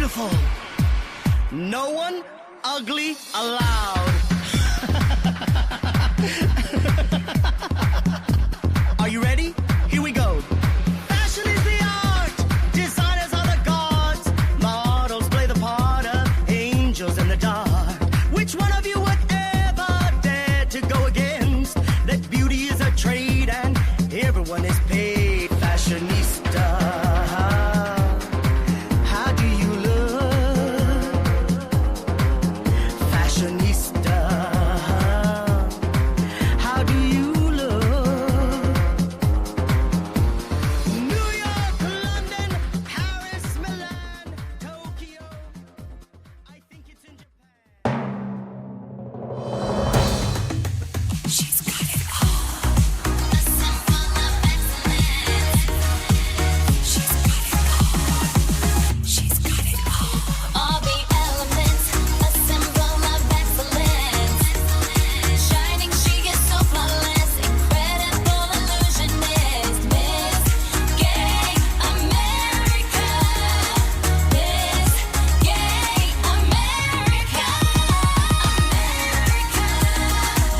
beautiful. No one ugly allowed. Are you ready? Here we go. Fashion is the art. Designers are the gods. Models play the part of angels in the dark. Which one of you would ever dare to go against? That beauty is a trade and everyone is paid. Fashionista. How do you look? Fashionista. How do you look? New York, London, Paris, Milan, Tokyo. I think it's in Japan. She's got it all. A symbol of excellence. She's got it all. She's got it all. All the elements. A symbol of excellence. Shining, she is so flawless. Incredible illusionist. Miss Gay America. Miss Gay America.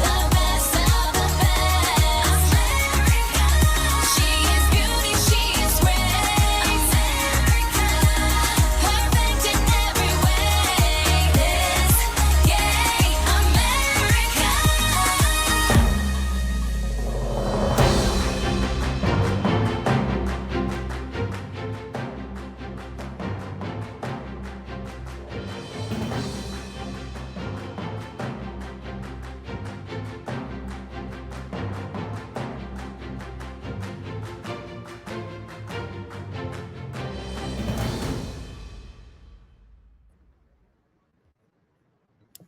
The best of the best. She is beauty, she is grace. Perfect in every way. This gay America.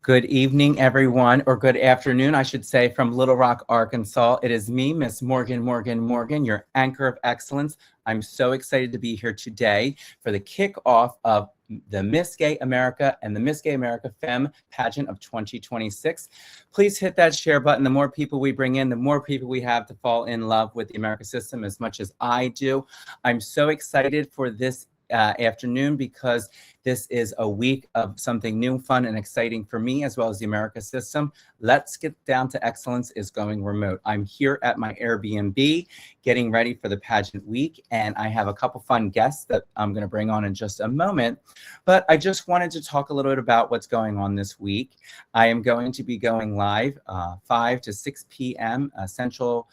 Good evening, everyone, or good afternoon, I should say, from Little Rock, Arkansas. It is me, Miss Morgan, your anchor of excellence. I'm so excited to be here today for the kickoff of the Miss Gay America and the Miss Gay America Femme Pageant of 2026. Please hit that share button. The more people we bring in, the more people we have to fall in love with the America system as much as I do. I'm so excited for this afternoon because this is a week of something new, fun, and exciting for me as well as the America system. Let's Get Down to Excellence is going remote. I'm here at my Airbnb getting ready for the pageant week, and I have a couple fun guests that I'm going to bring on in just a moment. But I just wanted to talk a little bit about what's going on this week. I am going to be going live 5 to 6 p.m. Central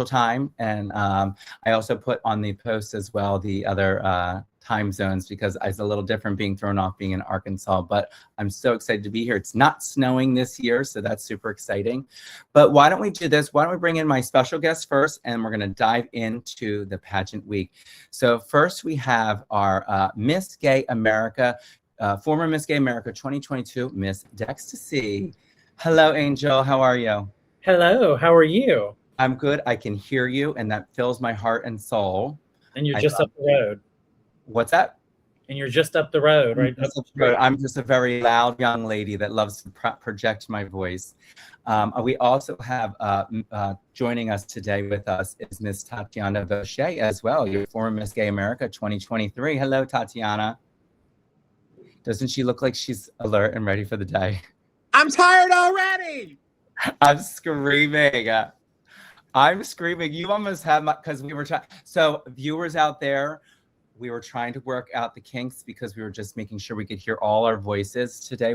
Time, and I also put on the post as well the other time zones because it's a little different being thrown off being in Arkansas, but I'm so excited to be here. It's not snowing this year, so that's super exciting. But why don't we do this? Why don't we bring in my special guest first, and we're going to dive into the pageant week. So first we have our Miss Gay America, former Miss Gay America 2022, Miss Dextasy. Hello, Angel. How are you? Hello, how are you? I'm good. I can hear you, and that fills my heart and soul. And you're just up the road. What's that? And you're just up the road, right? Up the road. I'm just a very loud young lady that loves to project my voice. We also have joining us today with us is Miss Tatiana Boucher as well, your former Miss Gay America 2023. Hello, Tatiana. Doesn't she look like she's alert and ready for the day? I'm tired already. I'm screaming. I'm screaming. You almost have my, because we were trying. So viewers out there, we were trying to work out the kinks because we were just making sure we could hear all our voices today.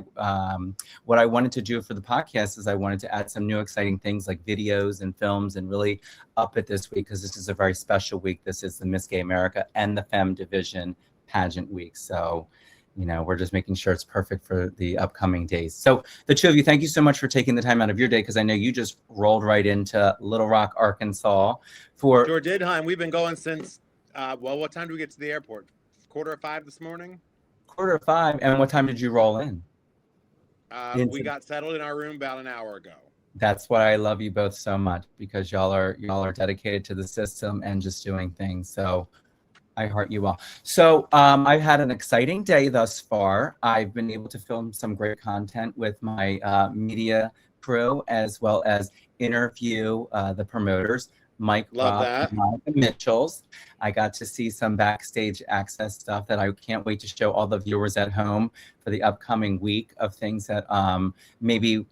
What I wanted to do for the podcast is I wanted to add some new exciting things like videos and films and really up it this week because this is a very special week. This is the Miss Gay America and the Femme Division pageant week. So, you know, we're just making sure it's perfect for the upcoming days. So the two of you, thank you so much for taking the time out of your day because I know you just rolled right into Little Rock, Arkansas for... Sure did, hon. We've been going since, well, what time do we get to the airport? 4:45 this morning? 4:45. And what time did you roll in? We got settled in our room about an hour ago. That's why I love you both so much because y'all are dedicated to the system and just doing things. So I heart you all. So I've had an exciting day thus far. I've been able to film some great content with my media crew as well as interview the promoters. Mike Love Robb that. and Monica Mitchell's. I got to see some backstage access stuff that I can't wait to show all the viewers at home for the upcoming week of things that maybe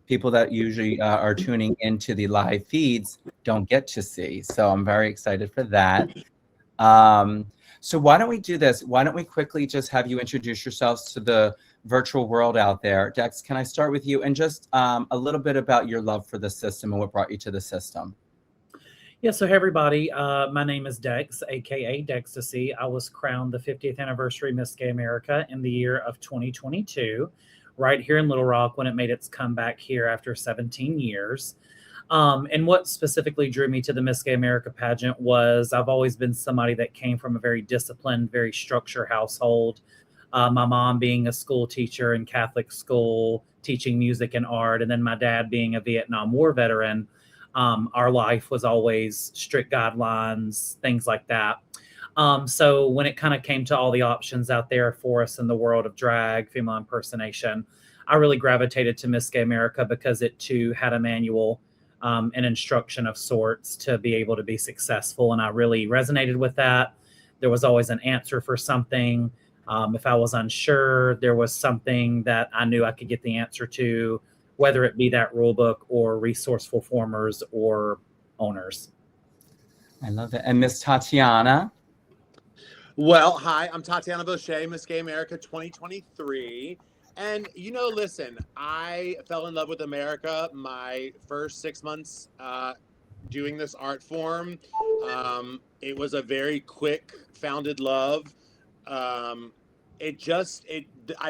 people that usually are tuning into the live feeds don't get to see. So I'm very excited for that. So why don't we do this? Why don't we quickly just have you introduce yourselves to the virtual world out there? Dex, can I start with you? And just a little bit about your love for the system and what brought you to the system. Yeah, so hey everybody, my name is Dex, aka Dextasy. I was crowned the 50th anniversary Miss Gay America in the year of 2022, right here in Little Rock when it made its comeback here after 17 years. And what specifically drew me to the Miss Gay America pageant was I've always been somebody that came from a very disciplined, very structured household. My mom being a school teacher in Catholic school, teaching music and art, and then my dad being a Vietnam War veteran. Our life was always strict guidelines, things like that. So when it kind of came to all the options out there for us in the world of drag, female impersonation, I really gravitated to Miss Gay America because it too had a manual, an instruction of sorts to be able to be successful. And I really resonated with that. There was always an answer for something. If I was unsure, there was something that I knew I could get the answer to, whether it be that rule book or resourceful formers or owners. I love it. And Miss Tatiana. Well, hi, I'm Tatiana Boucher, Miss Gay America 2023. And, listen, I fell in love with America my first 6 months doing this art form. It was a very quick founded love. I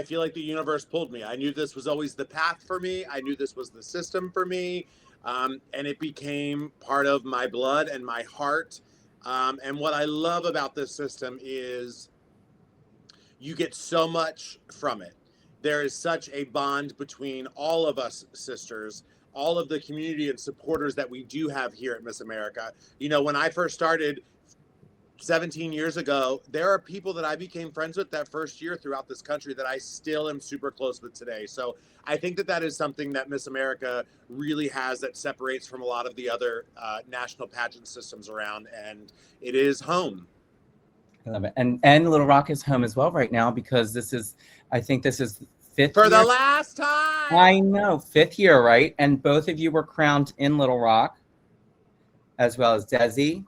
feel like the universe pulled me. I knew this was always the path for me. I knew this was the system for me. And it became part of my blood and my heart. And what I love about this system is you get so much from it. There is such a bond between all of us sisters, all of the community and supporters that we do have here at Miss America. When I first started 17 years ago, there are people that I became friends with that first year throughout this country that I still am super close with today. So I think that is something that Miss America really has that separates from a lot of the other national pageant systems around, and it is home. I love it. And Little Rock is home as well right now because I think this is fifth For year. the last time! I know, 5th year, right? And both of you were crowned in Little Rock, as well as Desi,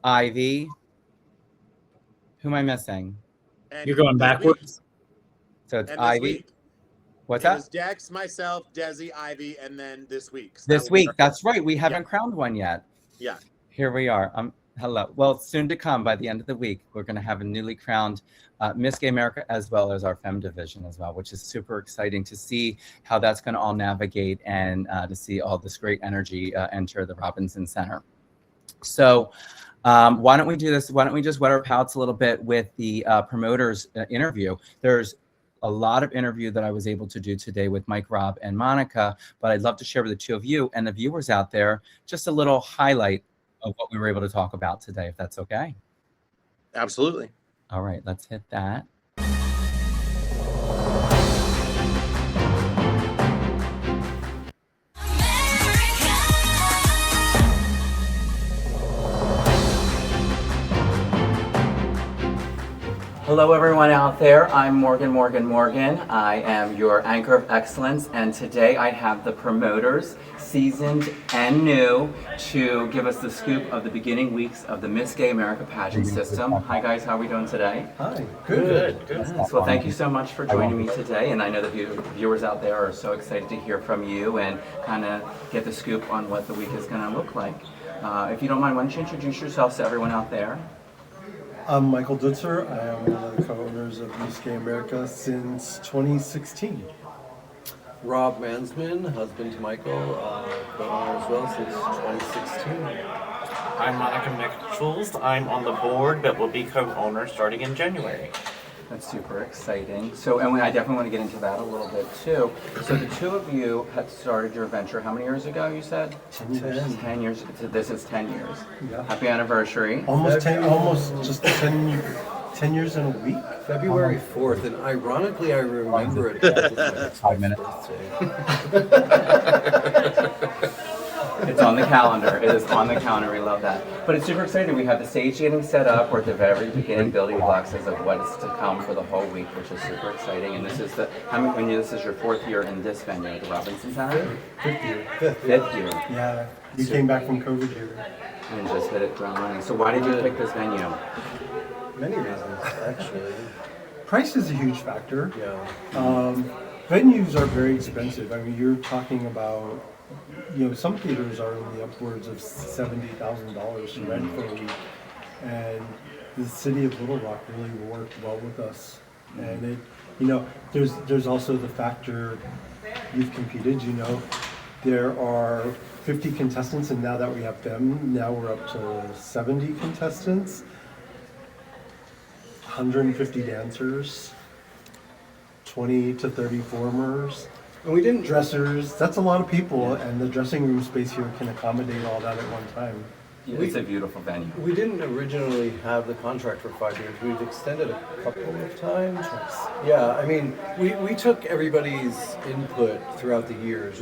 Ivy. Who am I missing? And You're going this backwards? week- So it's and this Ivy. week, What's it that? was Dex, myself, Desi, Ivy, and then this week. So This that will be week. our- That's right. We haven't crowned one yet. Yeah. Here we are. Hello. Well, soon to come by the end of the week, we're going to have a newly crowned Miss Gay America as well as our Femme division as well, which is super exciting to see how that's going to all navigate and to see all this great energy enter the Robinson Center. So why don't we do this? Why don't we just wet our palates a little bit with the promoters interview? There's a lot of interview that I was able to do today with Mike Robb and Monica, but I'd love to share with the two of you and the viewers out there just a little highlight of what we were able to talk about today, if that's okay. Absolutely. All right, let's hit that. Hello, everyone out there. I'm Morgan. I am your anchor of excellence, and today I have the promoters, seasoned and new, to give us the scoop of the beginning weeks of the Miss Gay America pageant system. Hi, guys. How are we doing today? Hi, good. Yes, well, thank you so much for joining me today, and I know the viewers out there are so excited to hear from you and kind of get the scoop on what the week is going to look like. If you don't mind, why don't you introduce yourselves to everyone out there? I'm Michael Dutzer. I am one of the co-owners of Miss Gay America since 2016. Rob Mansman, husband to Michael, co-owner as well since 2016. I'm Monica Mitchells. I'm on the board, but will be co-owner starting in January. That's super exciting. So, and I definitely want to get into that a little bit too. So the two of you had started your venture how many years ago, you said? 10 years. 10 years. This is 10 years. Yeah. Happy anniversary. Almost 10 years in a week. February 4th, and ironically, I remember it as my 5 minutes. birthday. It's on the calendar. It is on the calendar. We love that. But it's super exciting. We have the stage getting set up. We're at the very beginning building blocks of what is to come for the whole week, which is super exciting. And this is this is your 4th year in this venue at the Robinson Center? Fifth year. Fifth year. Yeah, we came back from COVID here. And just hit it ground running. So why did you pick this venue? Many reasons, actually. Price is a huge factor. Yeah. Venues are very expensive. I mean, you're talking about, some theaters are in the upwards of $70,000 to rent for a week. And the city of Little Rock really worked well with us. And there's also the factor you've competed, there are 50 contestants, and now that we have them, now we're up to 70 contestants, 150 dancers, 20 to 30 formers, And we didn't dressers. That's a lot of people, and the dressing room space here can accommodate all that at one time. It's a beautiful venue. We didn't originally have the contract for 5 years. We've extended a couple of times. Yeah, I mean, we took everybody's input throughout the years.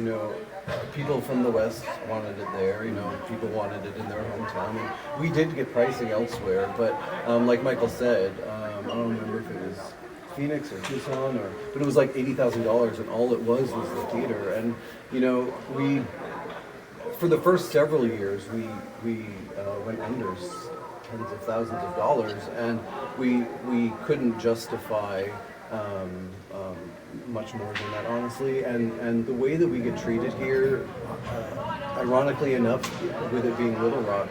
People from the West wanted it there. People wanted it in their hometown. And we did get pricing elsewhere, but like Michael said, I don't remember if it was Phoenix or Tucson, but it was like $80,000, and all it was the theater. And we. For the first several years, we went under tens of thousands of dollars, and we couldn't justify much more than that, honestly. And the way that we get treated here, ironically enough, with it being Little Rock,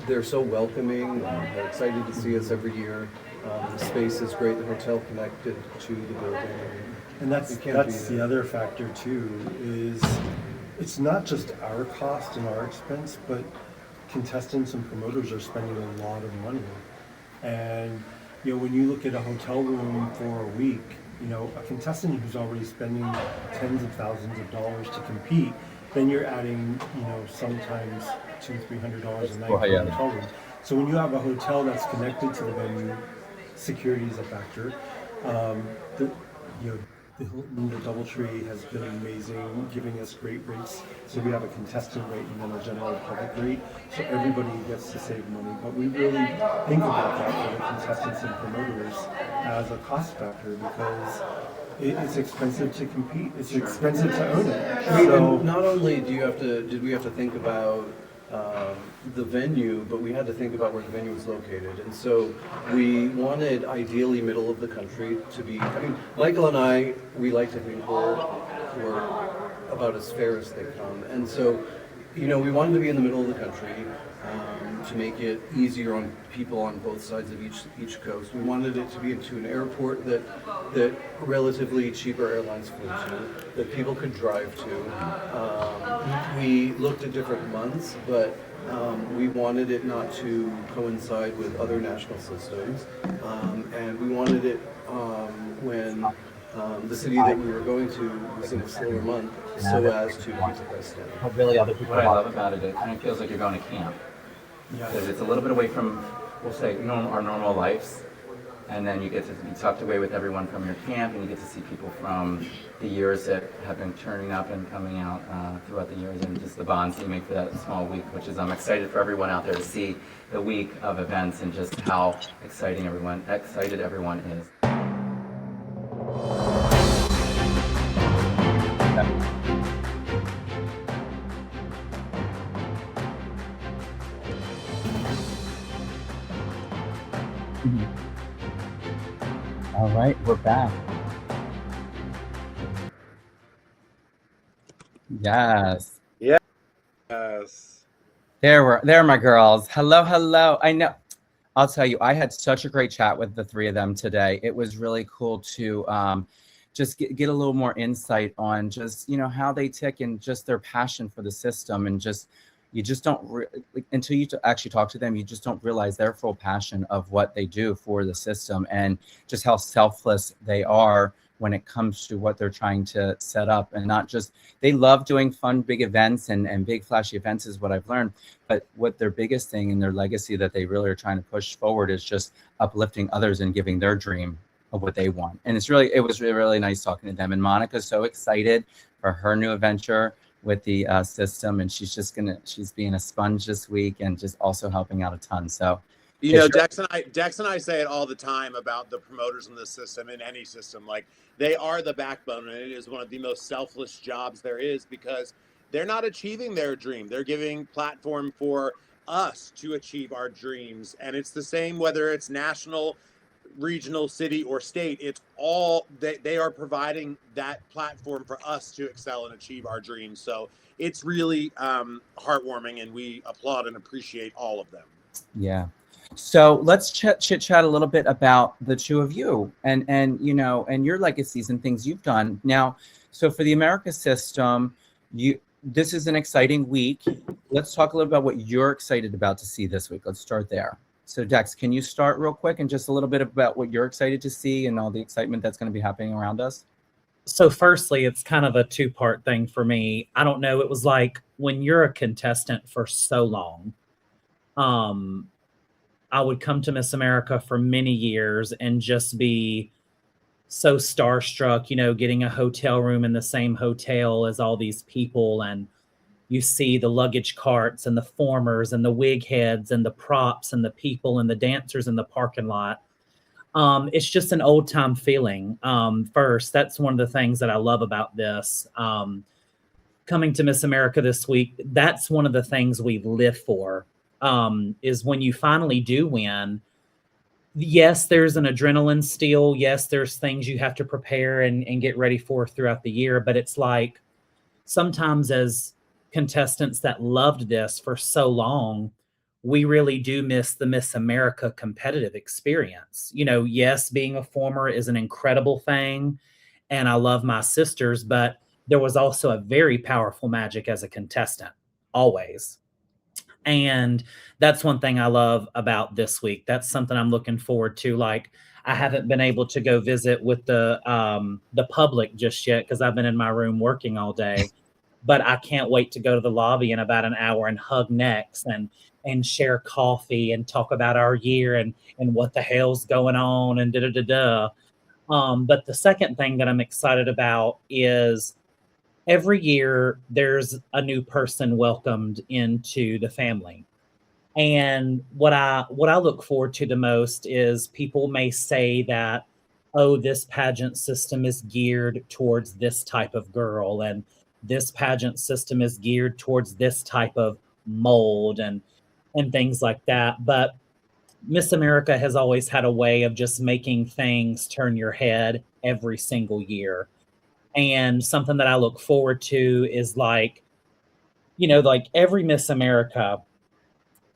they're so welcoming. They're excited to see us every year. The space is great. The hotel connected to the building. And that's the other factor too, is it's not just our cost and our expense, but contestants and promoters are spending a lot of money. And when you look at a hotel room for a week, a contestant who's already spending tens of thousands of dollars to compete, then you're adding, sometimes $200-300 a night for a hotel room. So when you have a hotel that's connected to the venue, security is a factor. The Hilton, the DoubleTree has been amazing, giving us great rates. So we have a contestant rate and then a general public rate. So everybody gets to save money. But we really think about that for the contestants and promoters as a cost factor, because it's expensive to compete. It's expensive to own it. I mean, So and not only did we have to think about the venue, but we had to think about where the venue was located. And so we wanted ideally middle of the country to be, Michael and I, we like to think we're about as fair as they come. And so, we wanted to be in the middle of the country to make it easier on people on both sides of each coast. We wanted it to be into an airport that relatively cheaper airlines flew to, that people could drive to. We looked at different months, but we wanted it not to coincide with other national systems, and we wanted it when the city that we were going to was in a slower month, so as to keep the price down. What I love about it kind of feels like you're going to camp. Because it's a little bit away from, we'll say, our normal lives. And then you get to be tucked away with everyone from your camp, and you get to see people from the years that have been turning up and coming out throughout the years, and just the bonds that you make for that small week, which is, I'm excited for everyone out there to see the week of events and just how excited everyone is. All right, we're back. Yes. Yes. There are my girls. Hello. I know. I'll tell you, I had such a great chat with the three of them today. It was really cool to just get a little more insight on just, how they tick and just their passion for the system, and just, you just don't until you actually talk to them, you just don't realize their full passion of what they do for the system, and just how selfless they are when it comes to what they're trying to set up. And not just, they love doing fun, big events and big flashy events is what I've learned. But what their biggest thing and their legacy that they really are trying to push forward is just uplifting others and giving their dream of what they want. And it was really nice talking to them. And Monica's so excited for her new adventure. with the system, and she's being a sponge this week and just also helping out a ton. So You know, Dex and I say it all the time about the promoters in this system, in any system. Like, they are the backbone, and it is one of the most selfless jobs there is, because they're not achieving their dream. They're giving platform for us to achieve our dreams. And it's the same whether it's national, regional, city, or state. It's all they are providing that platform for us to excel and achieve our dreams. So it's really heartwarming, and we applaud and appreciate all of them. yeah. So let's chit chat a little bit about the two of you and you know, and your legacies and things you've done. Now, so for the America system, this is an exciting week. Let's talk a little about what you're excited about to see this week. Let's start there. So Dex, can you start real quick and just a little bit about what you're excited to see and all the excitement that's going to be happening around us? So firstly, it's kind of a two-part thing for me. I don't know. It was like when you're a contestant for so long, I would come to Miss America for many years and just be so starstruck, you know, getting a hotel room in the same hotel as all these people. And you see the luggage carts and the formers and the wig heads and the props and the people and the dancers in the parking lot. It's just an old time feeling. First, that's one of the things that I love about this. Coming to Miss America this week, that's one of the things we live for. Is when you finally do win. Yes, there's an adrenaline steal. Yes, there's things you have to prepare and get ready for throughout the year. But it's like sometimes as contestants that loved this for so long, we really do miss the Miss America competitive experience. You know, yes, being a former is an incredible thing, and I love my sisters, but there was also a very powerful magic as a contestant, always. And that's one thing I love about this week. That's something I'm looking forward to. Like, I haven't been able to go visit with the public just yet because I've been in my room working all day. But I can't wait to go to the lobby in about an hour and hug necks and share coffee and talk about our year and what the hell's going on and da da da da. But the second thing that I'm excited about is every year there's a new person welcomed into the family. And what I look forward to the most is people may say that, oh, this pageant system is geared towards this type of girl, and this pageant system is geared towards this type of mold and things like that. But Miss America has always had a way of just making things turn your head every single year. And something that I look forward to is like, you know, like every Miss America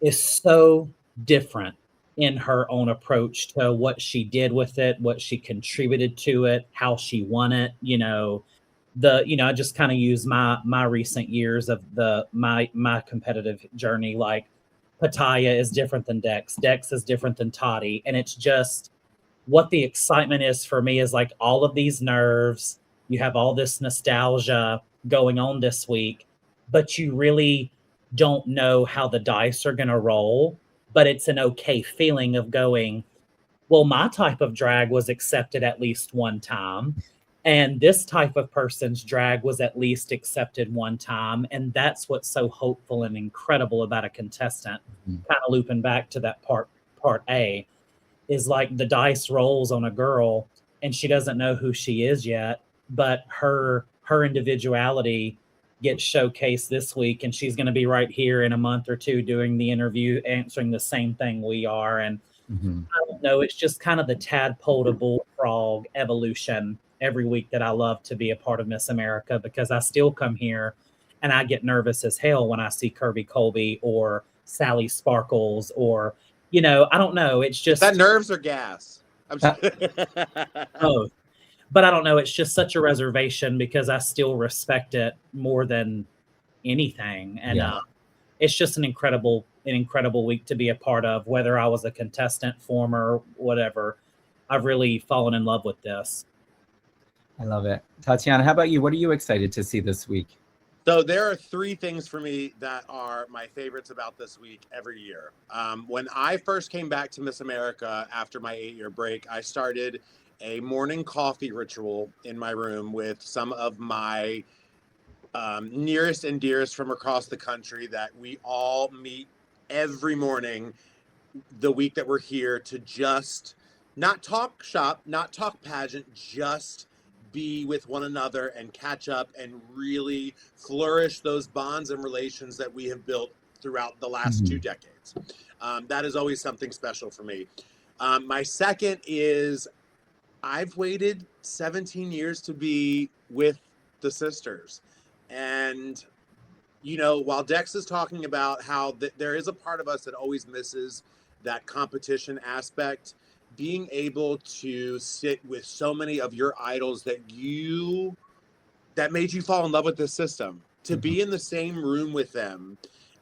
is so different in her own approach to what she did with it, what she contributed to it, how she won it. You know, I just kind of use my recent years of my competitive journey. Like, Pataya is different than Dex. Dex is different than Toddy. And it's just what the excitement is for me is like all of these nerves. You have all this nostalgia going on this week, but you really don't know how the dice are going to roll. But it's an okay feeling of going, well, my type of drag was accepted at least one time. And this type of person's drag was at least accepted one time. And that's what's so hopeful and incredible about a contestant. Kind of looping back to that part A, is like the dice rolls on a girl and she doesn't know who she is yet, but her individuality gets showcased this week, and she's going to be right here in a month or two doing the interview, answering the same thing we are. And I don't know, it's just kind of the tadpole to bullfrog evolution every week that I love to be a part of Miss America, because I still come here and I get nervous as hell when I see Kirby Colby or Sally Sparkles, or, you know, I don't know. It's just that nerves or gas. I'm just... both. But I don't know. It's just such a reservation because I still respect it more than anything. And it's just an incredible week to be a part of, whether I was a contestant, former, whatever. I've really fallen in love with this. I love it. Tatiana, how about you? What are you excited to see this week? So there are three things for me that are my favorites about this week every year. When I first came back to Miss America after my 8-year break, I started a morning coffee ritual in my room with some of my nearest and dearest from across the country that we all meet every morning the week that we're here to just not talk shop, not talk pageant, just be with one another and catch up and really flourish those bonds and relations that we have built throughout the last 2 decades. That is always something special for me. My second is I've waited 17 years to be with the sisters. And, you know, while Dex is talking about how there is a part of us that always misses that competition aspect, being able to sit with so many of your idols that made you fall in love with the system, to be in the same room with them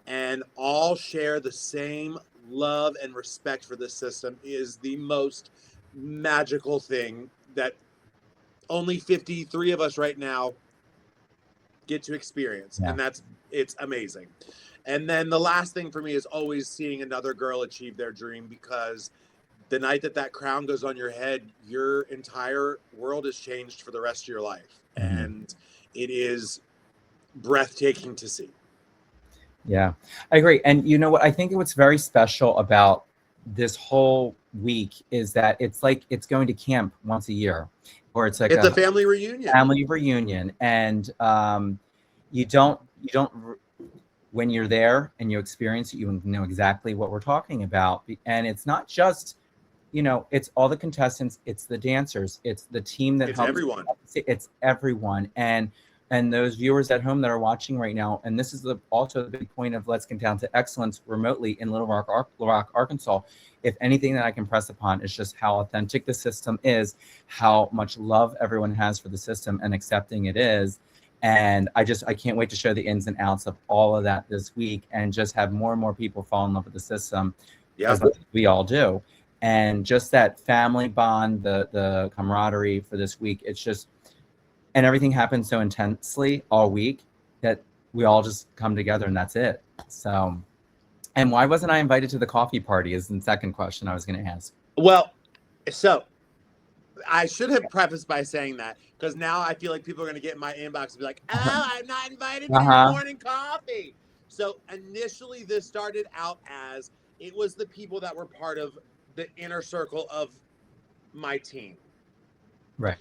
and all share the same love and respect for the system is the most magical thing that only 53 of us right now get to experience. Yeah. And it's amazing. And then the last thing for me is always seeing another girl achieve their dream, because the night that crown goes on your head, your entire world is changed for the rest of your life. And it is breathtaking to see. Yeah, I agree. And you know what? I think what's very special about this whole week is that it's like it's going to camp once a year, or it's like It's a family reunion. family reunion, and you don't when you're there and you experience it, you know exactly what we're talking about. And it's not just, you know, it's all the contestants, it's the dancers, it's the team that It's helps. everyone. It's everyone. And those viewers at home that are watching right now, and this is also the big point of Let's Get Down to Excellence remotely in Little Rock, Arkansas. If anything that I can press upon is just how authentic the system is, how much love everyone has for the system and accepting it is. And I can't wait to show the ins and outs of all of that this week and just have more and more people fall in love with the system. Yeah. As we all do. And just that family bond, the camaraderie for this week, it's just, and everything happens so intensely all week that we all just come together and that's it. So, and why wasn't I invited to the coffee party is the second question I was going to ask. Well, so I should have prefaced by saying that, because now I feel like people are going to get in my inbox and be like, oh, I'm not invited to your morning coffee. So initially this started out as it was the people that were part of the inner circle of my team. Right.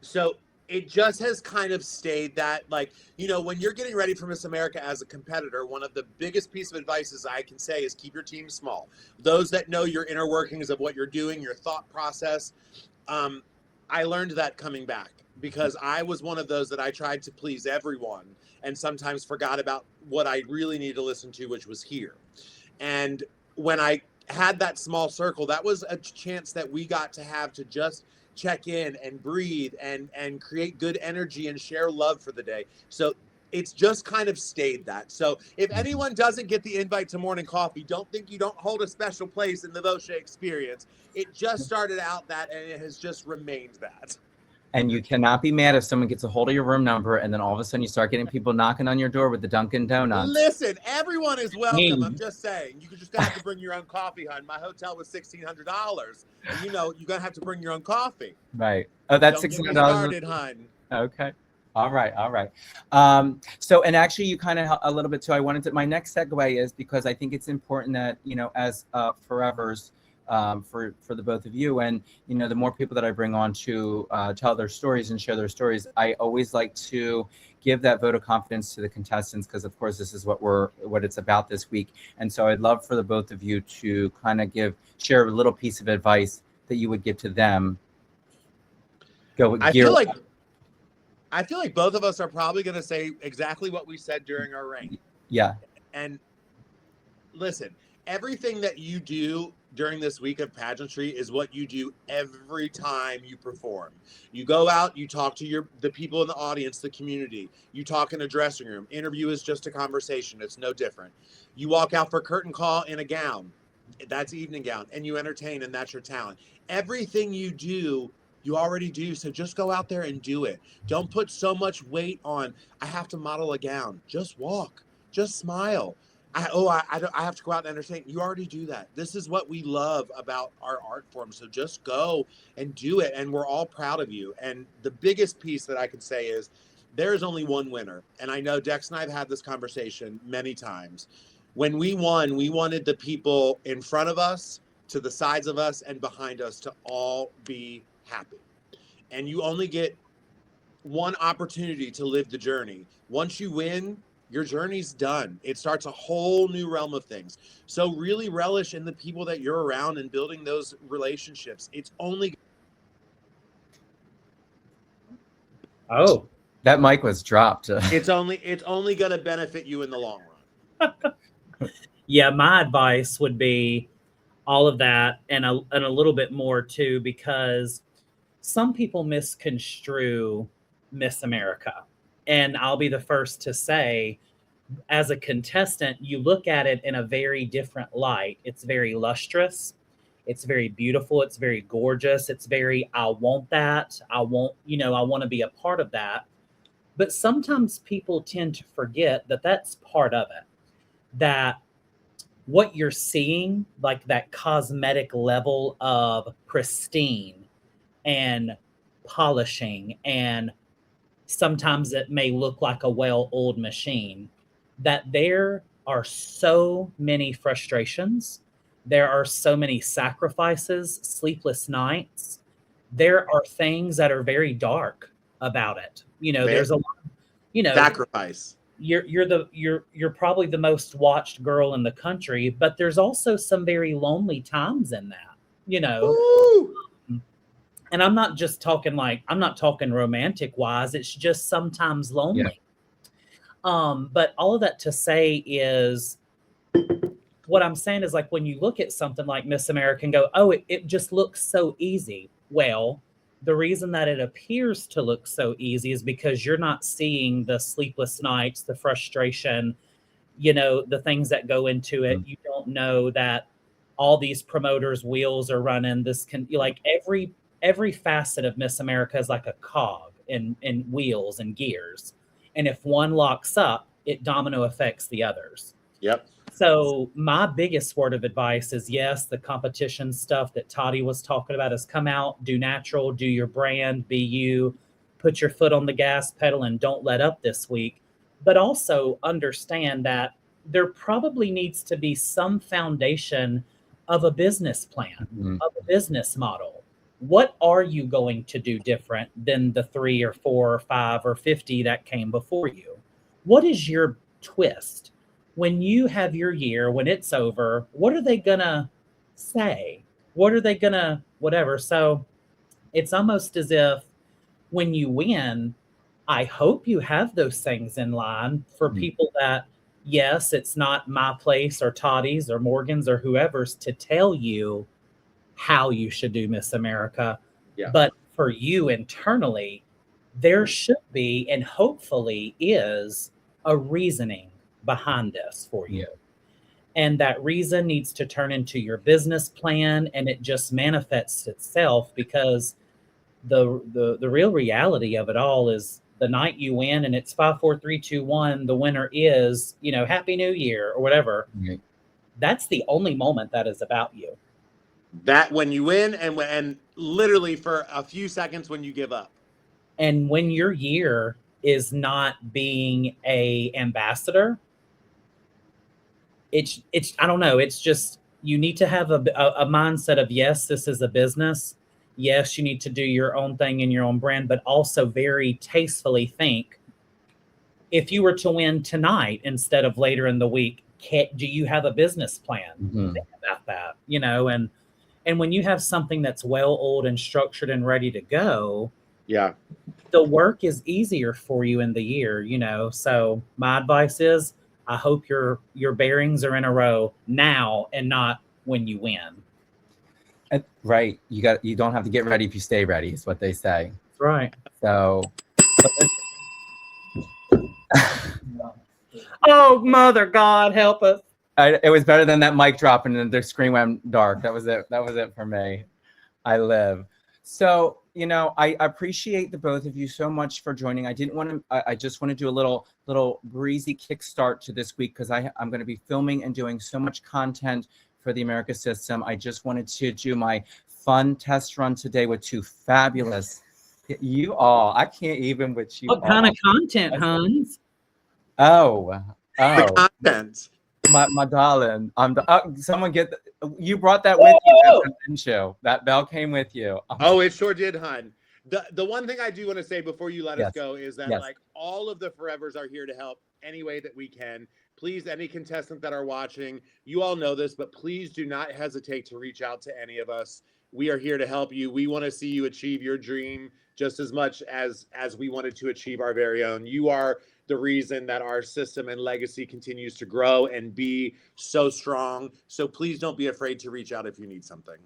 So it just has kind of stayed that, like, you know, when you're getting ready for Miss America as a competitor, one of the biggest piece of advice I can say is keep your team small. Those that know your inner workings of what you're doing, your thought process. I learned that coming back, because I was one of those that I tried to please everyone and sometimes forgot about what I really needed to listen to, which was here. And when I had that small circle, that was a chance that we got to have to just check in and breathe and create good energy and share love for the day. So it's just kind of stayed that. So if anyone doesn't get the invite to morning coffee, don't think you don't hold a special place in the Voce experience. It just started out that, and it has just remained that. And you cannot be mad if someone gets a hold of your room number and then all of a sudden you start getting people knocking on your door with the Dunkin' Donuts. Listen, everyone is welcome. Me. I'm just saying, you could just have to bring your own coffee, hon. My hotel was $1,600. And you know, you're going to have to bring your own coffee. Right. Oh, that's Don't get me $600. started, hon. Okay. All right. So, and actually you kind of a little bit too, my next segue is because I think it's important that, you know, as forevers, for the both of you, and you know, the more people that I bring on to tell their stories and share their stories, I always like to give that vote of confidence to the contestants, because of course this is what it's about this week. And so I'd love for the both of you to kind of share a little piece of advice that you would give to them. I feel like both of us are probably going to say exactly what we said during our reign. Yeah. And listen, everything that you do during this week of pageantry is what you do every time you perform. You go out, you talk to the people in the audience, the community. You talk in a dressing room. Interview is just a conversation. It's no different. You walk out for curtain call in a gown. That's evening gown. And you entertain, and that's your talent. Everything you do, you already do. So just go out there and do it. Don't put so much weight on, I have to model a gown. Just walk. Just smile. I have to go out and entertain. You already do that. This is what we love about our art form. So just go and do it. And we're all proud of you. And the biggest piece that I can say is there is only one winner. And I know Dex and I have had this conversation many times. When we won, we wanted the people in front of us, to the sides of us, and behind us to all be happy. And you only get one opportunity to live the journey. Once you win, your journey's done. It starts a whole new realm of things. So really relish in the people that you're around and building those relationships. It's only Oh, That mic was dropped. it's only going to benefit you in the long run. yeah. My advice would be all of that and a little bit more too, because some people misconstrue Miss America. And I'll be the first to say, as a contestant, you look at it in a very different light. It's very lustrous. It's very beautiful. It's very gorgeous. It's very, I want that. I want to be a part of that. But sometimes people tend to forget that that's part of it. That what you're seeing, like that cosmetic level of pristine and polishing, and sometimes it may look like a well-oiled machine, that there are so many frustrations. There are so many sacrifices, sleepless nights. There are things that are very dark about it. There's a lot, Sacrifice. you're probably the most watched girl in the country, but there's also some very lonely times in that, Woo! and I'm not talking romantic wise. It's just sometimes lonely. But all of that to say is, what I'm saying is, like, when you look at something like Miss America and go, oh, it just looks so easy. Well, the reason that it appears to look so easy is because you're not seeing the sleepless nights, the frustration, the things that go into it. You don't know that all these promoters' wheels are running. Like every facet of Miss America is like a cog in wheels and gears. And if one locks up, it domino affects the others. Yep. So my biggest word of advice is, yes, the competition stuff that Toddy was talking about has come out. Do natural, do your brand, be you, put your foot on the gas pedal and don't let up this week. But also understand that there probably needs to be some foundation of a business plan, of a business model. What are you going to do different than the 3 or 4 or 5 or 50 that came before you? What is your twist? When you have your year, when it's over, what are they gonna say? What are they gonna whatever? So it's almost as if when you win, I hope you have those things in line for people that, yes, it's not my place or Toddy's or Morgan's or whoever's to tell you how you should do Miss America. Yeah. But for you internally, there should be, and hopefully is, a reasoning behind this for you. And that reason needs to turn into your business plan, and it just manifests itself, because the real reality of it all is the night you win and it's 5, 4, 3, 2, 1, the winner is, Happy New Year or whatever. That's the only moment that is about you. That when you win and literally for a few seconds when you give up. And when your year is not being a ambassador, it's I don't know. It's just, you need to have a mindset of, yes, this is a business. Yes, you need to do your own thing in your own brand, but also very tastefully think, if you were to win tonight instead of later in the week, do you have a business plan? Think about that, and when you have something that's well-oiled and structured and ready to go, Yeah. the work is easier for you in the year, So my advice is, I hope your bearings are in a row now and not when you win. Right. You don't have to get ready if you stay ready, is what they say. That's right. So Oh, Mother God, help us. it was better than that mic drop and then the screen went dark. That was it for me. I live. So, I appreciate the both of you so much for joining. I just want to do a little breezy kickstart to this week, because I'm going to be filming and doing so much content for the America System. I just wanted to do my fun test run today with 2 fabulous You all, I can't even with you What kind all. of content, Hans? Oh, The oh, content. my darling. Someone get you brought that with you, Whoa! didn't you? That bell came with you. Oh, it sure did, hun. The one thing I do want to say before you let us Yes. go is that Yes. like all of the Forevers are here to help any way that we can. Please, any contestant that are watching, you all know this, but please do not hesitate to reach out to any of us. We are here to help you. We want to see you achieve your dream just as much as we wanted to achieve our very own. You are the reason that our system and legacy continues to grow and be so strong. So please don't be afraid to reach out if you need something.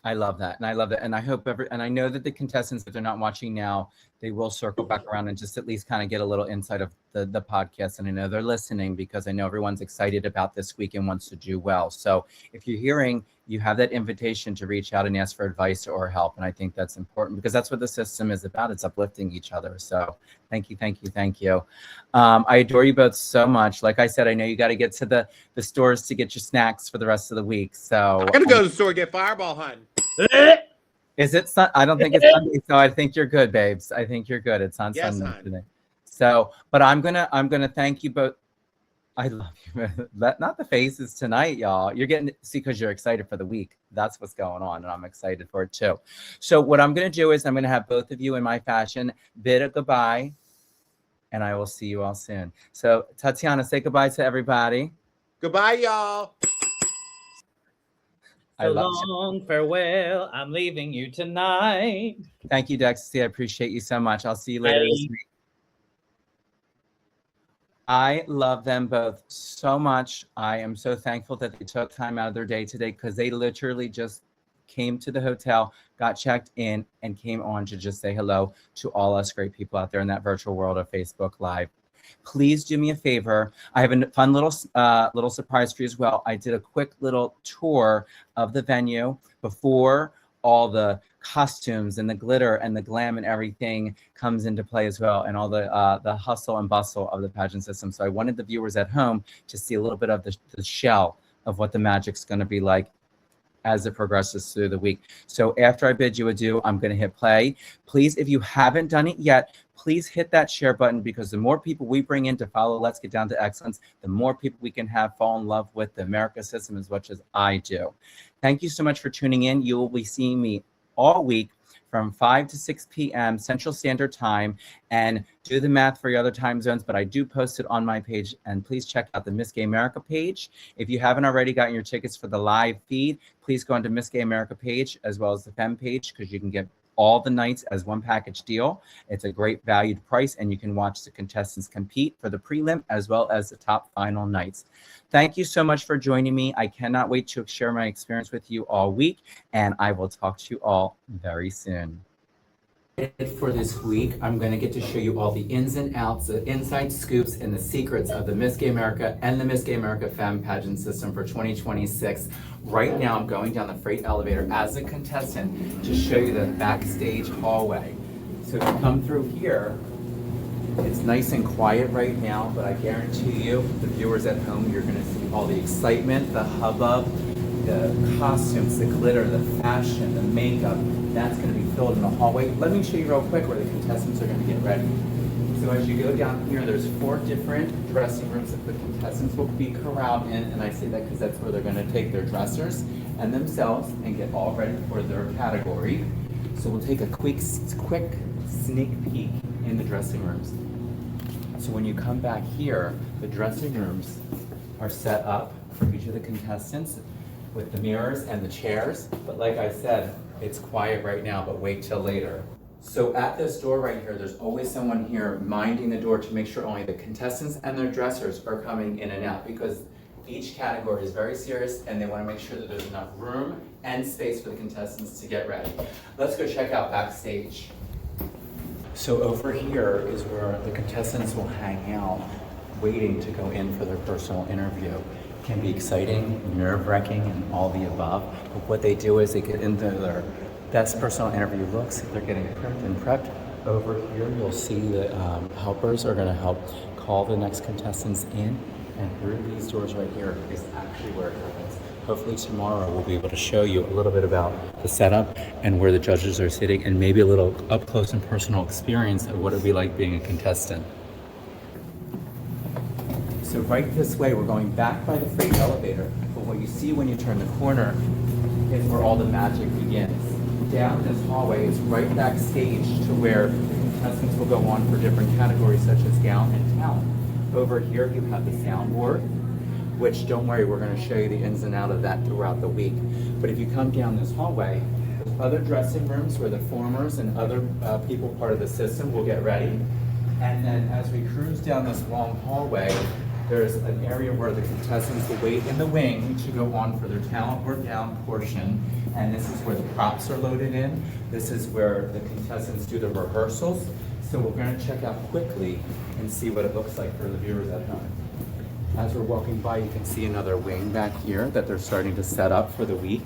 I love that. And I love that. And I hope and I know that the contestants, if they're not watching now, they will circle back around and just at least kind of get a little insight of the podcast. And I know they're listening because I know everyone's excited about this week and wants to do well. So if you're hearing, you have that invitation to reach out and ask for advice or help. And I think that's important because that's what the system is about. It's uplifting each other. So thank you, thank you, thank you. I adore you both so much. Like I said, I know you got to get to the stores to get your snacks for the rest of the week. So I'm gonna go to the store and get Fireball, hun. is it I don't think it's Sunday, so I think you're good, babes. I think you're good. It's on Yes, Sunday hon. today. So, but I'm gonna thank you both. I love you. Not the faces tonight, y'all. You're getting see because you're excited for the week. That's what's going on, and I'm excited for it too. So what I'm gonna do is I'm gonna have both of you in my fashion bid a goodbye, and I will see you all soon. So Tatiana, say goodbye to everybody. Goodbye, y'all. I So love you. long, farewell. I'm leaving you tonight. Thank you, Dexy. I appreciate you so much. I'll see you later this Bye. week. I love them both so much. I am so thankful that they took time out of their day today because they literally just came to the hotel, got checked in, and came on to just say hello to all us great people out there in that virtual world of Facebook Live. Please do me a favor. I have a fun little surprise for you as well. I did a quick little tour of the venue before all the costumes and the glitter and the glam and everything comes into play as well, and all the hustle and bustle of the pageant system. So I wanted the viewers at home to see a little bit of the shell of what the magic's going to be like as it progresses through the week. So after I bid you adieu, I'm going to hit play. Please, if you haven't done it yet, please hit that share button because the more people we bring in to follow Let's Get Down to Excellence, the more people we can have fall in love with the America system as much as I do. Thank you so much for tuning in. You will be seeing me all week from 5 to 6 p.m. Central Standard Time, and do the math for your other time zones, but I do post it on my page, and please check out the Miss Gay America page. If you haven't already gotten your tickets for the live feed, please go onto Miss Gay America page as well as the Femme page because you can get all the nights as one package deal. It's a great valued price, and you can watch the contestants compete for the prelim as well as the top final nights. Thank you so much for joining me. I cannot wait to share my experience with you all week, and I will talk to you all very soon. For this week, I'm going to get to show you all the ins and outs, the inside scoops, and the secrets of the Miss Gay America and the Miss Gay America Femme Pageant System for 2026. Right now, I'm going down the freight elevator as a contestant to show you the backstage hallway. So if you come through here, it's nice and quiet right now, but I guarantee you, the viewers at home, you're going to see all the excitement, the hubbub, the costumes, the glitter, the fashion, the makeup. That's going to be filled in the hallway. Let me show you real quick where the contestants are going to get ready. So as you go down here, there's 4 different dressing rooms that the contestants will be corralled in, and I say that because that's where they're going to take their dressers and themselves and get all ready for their category. So we'll take a quick sneak peek in the dressing rooms. So when you come back here, the dressing rooms are set up for each of the contestants with the mirrors and the chairs. But like I said, it's quiet right now, but wait till later. So at this door right here, there's always someone here minding the door to make sure only the contestants and their dressers are coming in and out, because each category is very serious and they want to make sure that there's enough room and space for the contestants to get ready. Let's go check out backstage. So over here is where the contestants will hang out, waiting to go in for their personal interview. It can be exciting, nerve-wracking, and all the above. But what they do is they get into their best personal interview looks. They're getting primed and prepped. Over here, you'll see the helpers are going to help call the next contestants in. And through these doors right here is actually where it happens. hopefully tomorrow we'll be able to show you a little bit about the setup and where the judges are sitting, and maybe a little up close and personal experience of what it'd be like being a contestant. So right this way, we're going back by the freight elevator, but what you see when you turn the corner is where all the magic begins. Down this hallway is right backstage to where the contestants will go on for different categories such as gown and talent. Over here you have the soundboard, which don't worry, we're going to show you the ins and out of that throughout the week. But if you come down this hallway, there's other dressing rooms where the formers and other people part of the system will get ready. And then as we cruise down this long hallway, there's an area where the contestants will wait in the wing to go on for their talent or gown portion. And this is where the props are loaded in. This is where the contestants do the rehearsals. So we're going to check out quickly and see what it looks like for the viewers at home. As we're walking by, you can see another wing back here that they're starting to set up for the week.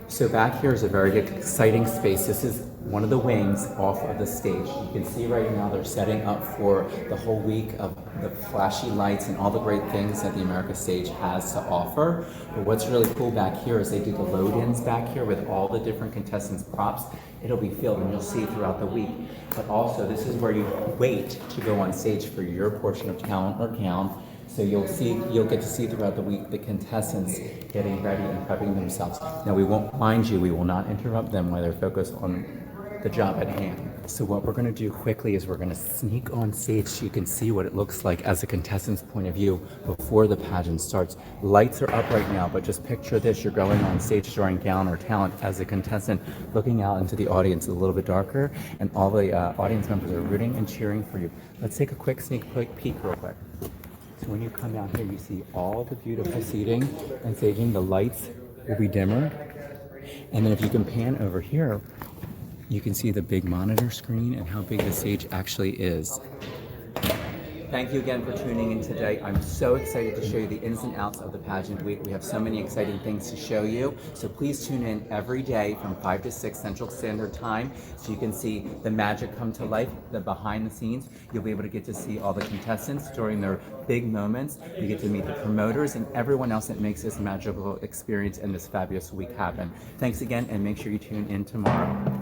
So back here is a very exciting space. This is one of the wings off of the stage. You can see right now they're setting up for the whole week of the flashy lights and all the great things that the America stage has to offer. But what's really cool back here is they do the load-ins back here with all the different contestants' props. It'll be filled and you'll see throughout the week. But also this is where you wait to go on stage for your portion of talent or gown. So you'll get to see throughout the week the contestants getting ready and prepping themselves. Now we won't, mind you, we will not interrupt them while they're focused on the job at hand. So what we're going to do quickly is we're going to sneak on stage so you can see what it looks like as a contestant's point of view before the pageant starts. Lights are up right now, but just picture this. You're going on stage during gown or talent as a contestant, looking out into the audience a little bit darker, and all the audience members are rooting and cheering for you. Let's take a quick sneak peek real quick. So when you come down here, you see all the beautiful seating and staging. The lights will be dimmer. And then if you can pan over here, you can see the big monitor screen and how big the stage actually is. Thank you again for tuning in today. I'm so excited to show you the ins and outs of the pageant week. We have so many exciting things to show you. So please tune in every day from 5 to 6 Central Standard Time so you can see the magic come to life, the behind the scenes. You'll be able to get to see all the contestants during their big moments. You get to meet the promoters and everyone else that makes this magical experience and this fabulous week happen. Thanks again, and make sure you tune in tomorrow.